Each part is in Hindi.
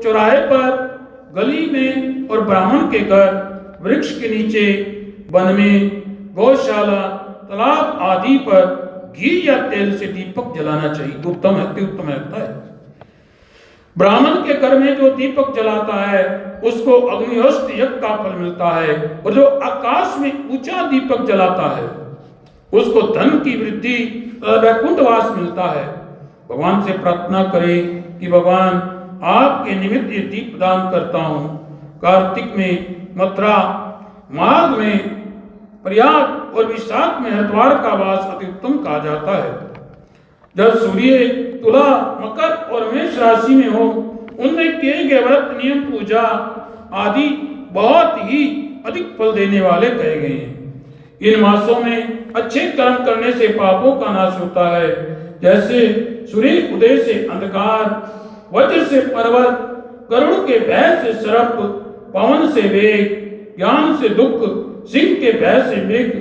चौराहे पर, गली में और ब्राह्मण के घर, वृक्ष के नीचे, वन में, गौशाला, तालाब आदि पर घी या तेल से दीपक जलाना चाहिए। उत्तम है, अति उत्तम है। ब्राह्मण के घर में जो दीपक जलाता है उसको अग्निहोत्र यज्ञ का फल मिलता है, और जो आकाश में ऊंचा दीपक जलाता है उसको धन की वृद्धि वैकुंठवास मिलता है। भगवान से प्रार्थना करें कि भगवान आपके निमित्त ये दीप दान करता हूँ। कार्तिक में मथुरा, माघ में प्रयाग और विशाख में हरिद्वार का वास अति उत्तम कहा जाता है। जब सूर्य तुला, मकर और मेष राशि में हो, उनमें किए गए व्रत, नियम, पूजा आदि बहुत ही अधिक फल देने वाले कहे गए हैं। इन मासों में अच्छे कर्म करने से पापों का नाश होता है। जैसे सूर्य उदय से अंधकार, वज्र से पर्वत, गरुड़ के भय से सर्प, पवन से वेग, ज्ञान से दुख, सिंह के भय से मृग,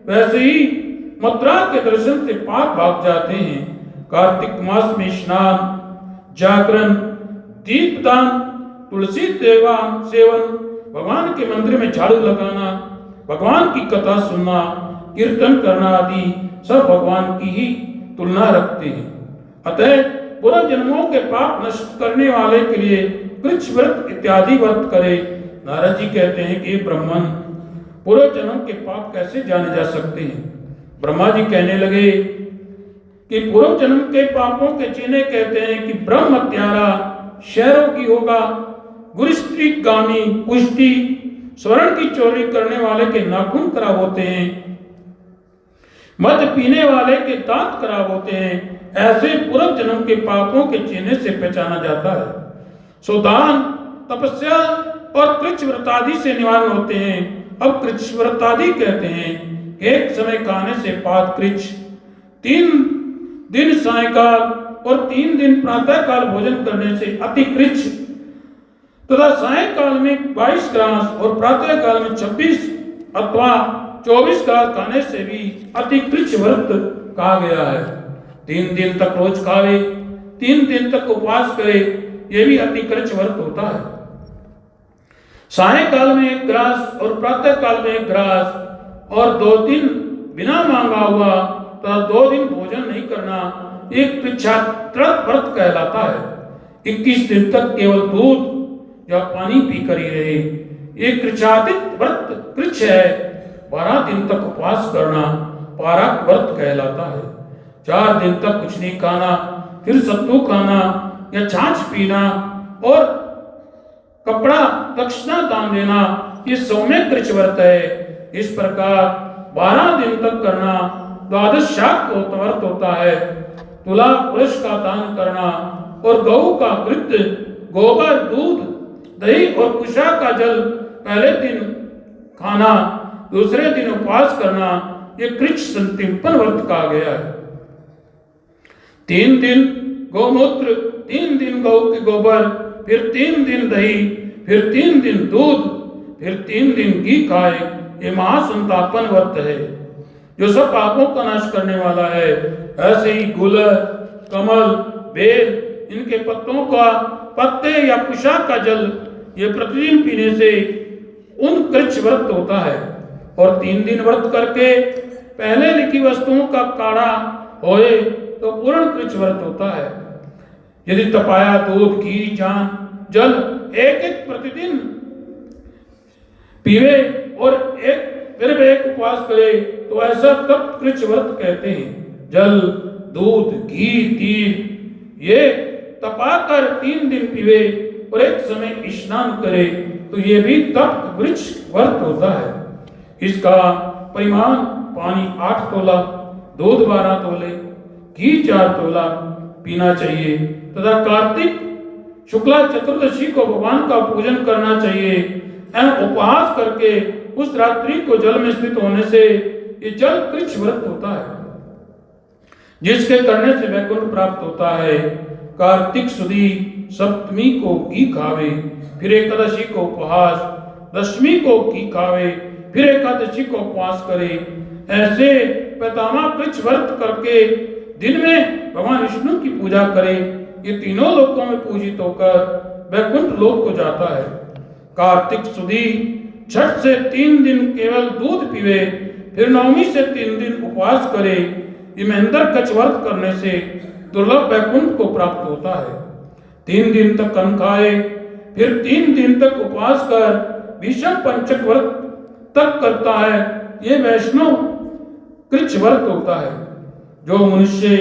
वैसे ही मथुरा के दर्शन से पाप भाग जाते हैं। कार्तिक मास में स्नान, जागरण, दीपदान, तुलसी सेवन, भगवान के मंदिर में झाड़ू लगाना, भगवान की कथा सुनना, कीर्तन करना आदि सब भगवान की ही तुलना रखते हैं। अतः पूर्व जन्मों के पाप नष्ट करने वाले के लिए कृच्छ व्रत इत्यादि व्रत करे। नारद जी कहते हैं कि ब्राह्मण, पूर्व जन्म के पाप कैसे जाने जा सकते हैं? ब्रह्मा जी कहने लगे कि पूर्व जन्म के पापों के चिन्ह कहते हैं कि ब्रह्म हत्यारा, क्षयरोगी होगा, गुरु स्त्री गामी, पुष्टि, स्वर्ण की चोरी करने वाले के नाखून खराब होते हैं, मद पीने वाले के दांत खराब होते हैं। ऐसे पूर्व जन्म के पापों के चिन्ह से पहचाना जाता है। सुदान, तपस्या और कृच्छ व्रतादि से निवारण होते हैं। अब कृच्छ व्रतादि कहते हैं एक समय खाने से पाद कृच्छ, 3 दिन सायकाल और 3 दिन प्रातः काल भोजन करने से अति कृच्छ, तथा सायकाल में 22 ग्रास और प्रातः काल में 26 अथवा 24 ग्रास खाने से भी अति कृच्छ व्रत कहा गया है। 3 दिन तक रोज खावे, 3 दिन तक उपवास करे, यह भी अति कृच्छ व्रत होता है। सायकाल में 1 ग्रास और प्रातः काल में 1 ग्रास और 2 दिन बिना मांगा हुआ तथा 2 दिन भोजन नहीं करना, एक कृच्छात्रत व्रत कहलाता है। 21 दिन तक केवल दूध या पानी पीकर ही रहे, एक कृच्छातीत व्रत कृच्छ है। 12 दिन तक उपवास करना पारक व्रत कहलाता है। 4 दिन तक कुछ नहीं खाना, फिर सत्तू खाना या छाछ पीना और कपड़ा दक्षिणा दान देना, ये सौम्य कृच्छ व्रत है। इस प्रकार 12 दिन तक करना द्वादश शाक व्रत होता है। तुला पुरुष का दान करना और गऊ का कृत्य, गोबर, दूध, दही और कुशा का जल पहले दिन खाना, दूसरे दिन उपवास करना, ये कृच्छ संतिम्पन व्रत कहा गया है। 3 दिन गौमूत्र, 3 दिन गौ के गोबर, फिर 3 दिन दही, फिर 3 दिन दूध, फिर 3 दिन घी खाए, ये महासंतापन व्रत है जो सब पापों का नाश करने वाला है। ऐसे ही गुलर, कमल, बेल, इनके पत्तों का पत्ते या कुशा का जल ये प्रतिदिन पीने से उन कृच्छ व्रत होता है। और 3 दिन व्रत करके पहले लिखी वस्तुओं का काढ़ा होए तो पूर्ण कृच्छ व्रत होता है। यदि तपाया दूध, घी, जान, जल एक प्रतिदिन पीवे और फिर एक उपवास करे तो ऐसा तप्त कृच्छ व्रत कहते हैं। जल, दूध, घी, तीर ये तपाकर 3 दिन पीवे और एक समय स्नान करे तो ये भी तप्त कृच्छ व्रत होता है। इसका परिमाण पानी 8 तोला, दूध 12 तोले, घी 4 तोला पीना चाहिए तथा कार्तिक शुक्ला चतुर्दशी को भगवान का पूजन करना चाहिए एवं उपवास करके उस रात्रि को जल में स्थित होने से ये जल कृच्छ व्रत होता है जिसके करने से वैकुंठ प्राप्त होता है। कार्तिक सुदी सप्तमी को घी खावे, फिर एकादशी को उपवास, दशमी को घी खावे, फिर एकादशी को उपवास करे। ऐसे पैतामा कृच्छ व्रत करके दिन में भगवान विष्णु की पूजा करे। ये तीनों लोकों में पूजित होकर वैकुंठ लोक को जाता है। कार्तिक सुदी छठ से 3 दिन केवल दूध पीवे, फिर नवमी से 3 दिन उपवास करे। ये महेंद्र कच्छ व्रत करने से दुर्लभ वैकुंठ को प्राप्त होता है। 3 दिन तक अन्न खाए, फिर 3 दिन तक उपवास कर भीषण पंचक व्रत तक करता है। ये वैष्णव कृच्छ व्रत होता है। जो मनुष्य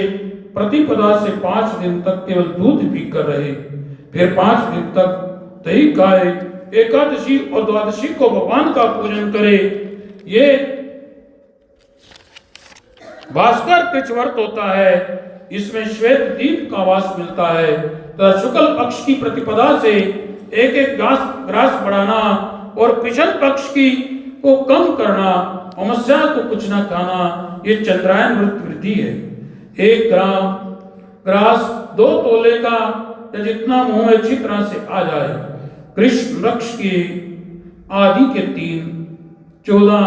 प्रतिपदा से 5 दिन तक केवल दूध पीकर रहे, फिर 5 दिन तक दही खाए, एकादशी और द्वादशी को भगवान का पूजन करे, ये भास्कर कृच्छ व्रत होता है। इसमें श्वेत दीप का वास मिलता है तथा शुक्ल पक्ष की प्रतिपदा से एक ग्रास बढ़ाना और पिछल पक्ष की को कम करना, अमावस्या को कुछ न खाना, ये चंद्रायन व्रत वृद्धि है। 1 ग्राम ग्रास 2 तोले का या जितना मुंह में अच्छी तरह से आ जाए। कृष्ण वृक्ष के आदि के 3 14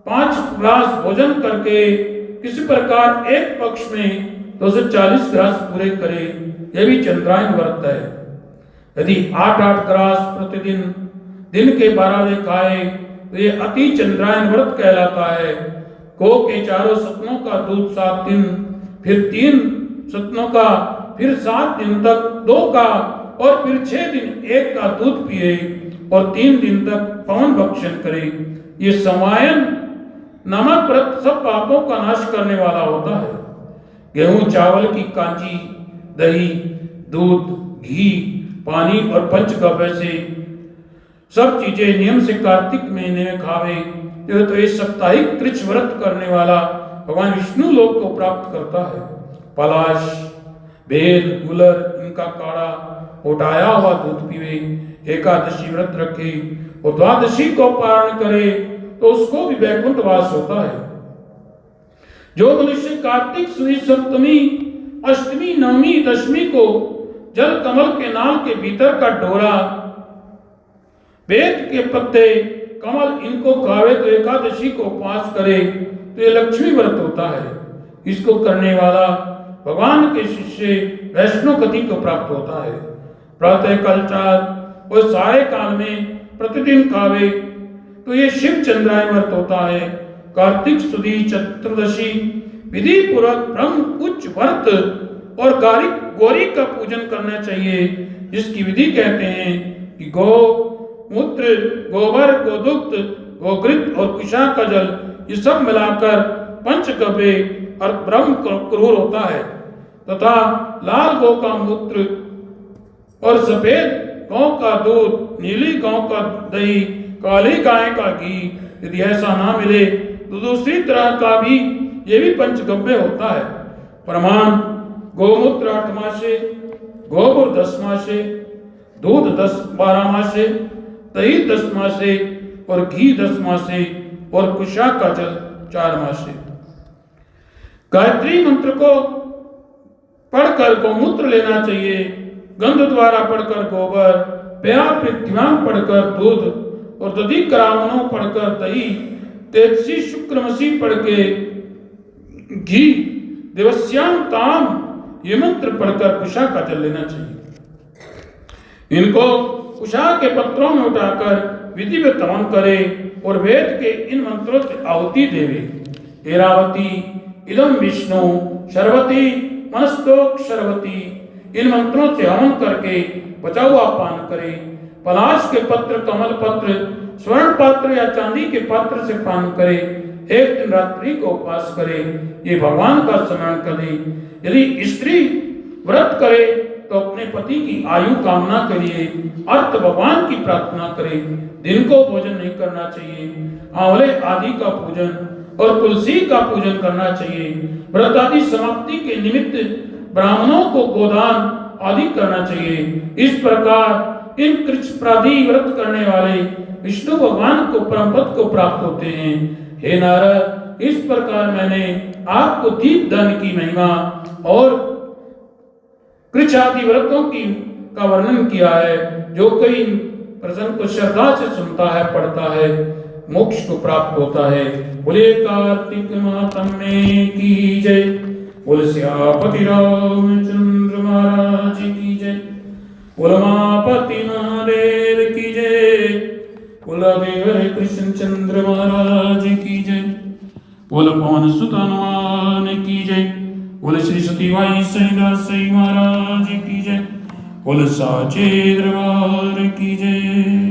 5 ग्रास भोजन करके किसी प्रकार एक पक्ष में 240 ग्रास पूरे करे, यह भी चंद्रायन व्रत है। यदि 8-8 ग्रास प्रतिदिन दिन के 12 बजे खाए तो ये अति चंद्रायन व्रत कहलाता है। गौ के 4 सतनों का दूध 7 दिन, फिर 3 सतनों का, फिर 7 दिन तक 2 का और फिर 6 दिन 1 का दूध पिए और 3 दिन तक पवन भक्षण करे। ये समायन नामक व्रत सब पापों का नाश करने वाला होता है। गेहूं चावल की कांजी, दही, दूध, घी, पानी और पंचगव्य से सब चीजें नियम से कार्तिक महीने में खावे तो ये साप्ताहिक कृच्छ व्रत करने वाला भगवान विष्णु लोक को प्राप्त करता है। पलाश, बेल, गुलर इनका काढ़ा, उठाया हुआ दूध पीवे, एकादशी व्रत रखे और द्वादशी को पारण करे तो उसको भी वैकुंठ वास होता है। जो मनुष्य कार्तिक सुदी सप्तमी, अष्टमी, नवमी, दशमी को जल कमल के नाल के भीतर का डोरा, वेद के पत्ते, कमल इनको खावे तो एकादशी को उपवास करे तो ये लक्ष्मी व्रत होता है। इसको करने वाला भगवान के शिष्य वैष्णव गति को प्राप्त होता है। प्रातः काल 4 और साय काल में प्रतिदिन खावे तो ये शिव चंद्रायन व्रत होता है। कार्तिक सुदी चतुर्दशी विधि पूर्वक ब्रह्म कुछ व्रत और गौरी का पूजन करना चाहिए, जिसकी विधि कहते हैं कि गौ मूत्र, गोबर, गोदुग्ध, गोघृत और कुशा का जल ये सब मिलाकर पंचगव्य और ब्रह्म क्रूर होता है तथा लाल गौ का मूत्र और सफेद गौ का दूध, नीली गौ का दही, काली गाय का घी, यदि ऐसा ना मिले तो दूसरी तरह का भी ये भी पंचगव्य होता है। प्रमाण गोमूत्र 8 मासे, गोबर 10 मासे, दूध 12 मासे, दही 10 मासे और घी 10 मासे और कुशा का जल 4 मासे। गायत्री मंत्र को पढ़कर गौमूत्र लेना चाहिए, गंध द्वारा पढ़कर गोबर, प्या पृथ्व्याम पढ़कर दूध और दधि करावनों पढ़कर दही, तेजसी शुक्रमसी पढ़ के घी, देवस्याम ताम ये मंत्र पढ़कर कुशा का जल लेना चाहिए। इनको कुशा के पत्रों में उठाकर विधि में तमन करे और वेद के इन मंत्रों से आहुति देवे। एरावती इदम विष्णु शर्वती मनस्तोक शर्वती, इन मंत्रों से हवन करके बचा हुआ पान करे। पलाश के पत्र, कमल पत्र, स्वर्ण पात्र या चांदी के पात्र से पान करे। 1 दिन रात्रि को उपवास करे, ये भगवान का स्मरण करे। यदि स्त्री व्रत करे तो अपने पति की आयु कामना करिए, अर्थ भगवान की प्रार्थना करे। दिन को भोजन नहीं करना चाहिए। आंवले आदि का पूजन और तुलसी का पूजन करना चाहिए। व्रत आदि समाप्ति के निमित्त ब्राह्मणों को गोदान आदि करना चाहिए। इस प्रकार इन कृच्छ्रादि व्रत करने वाले विष्णु भगवान को परम पद को प्राप्त होते हैं। हे नारद, इस प्रकार मैंने आपको दीप दान की महिमा और कृच्छ्रादि व्रतों की का वर्णन किया है। जो कोई प्रसंग को श्रद्धा से सुनता है, पढ़ता है, मोक्ष को प्राप्त होता है। बोले कार्तिक महात्म्य की जय, बोले सियापति रामचंद्र महाराज की जय, उलमापति महादेव की जय। बोल देव हरे कृष्ण चंद्र महाराज की जय। बोल पवन सुत हनुमान की जय। बोल श्री सतीबाई सही महाराज की जय। बोल साचे दरबार की जय।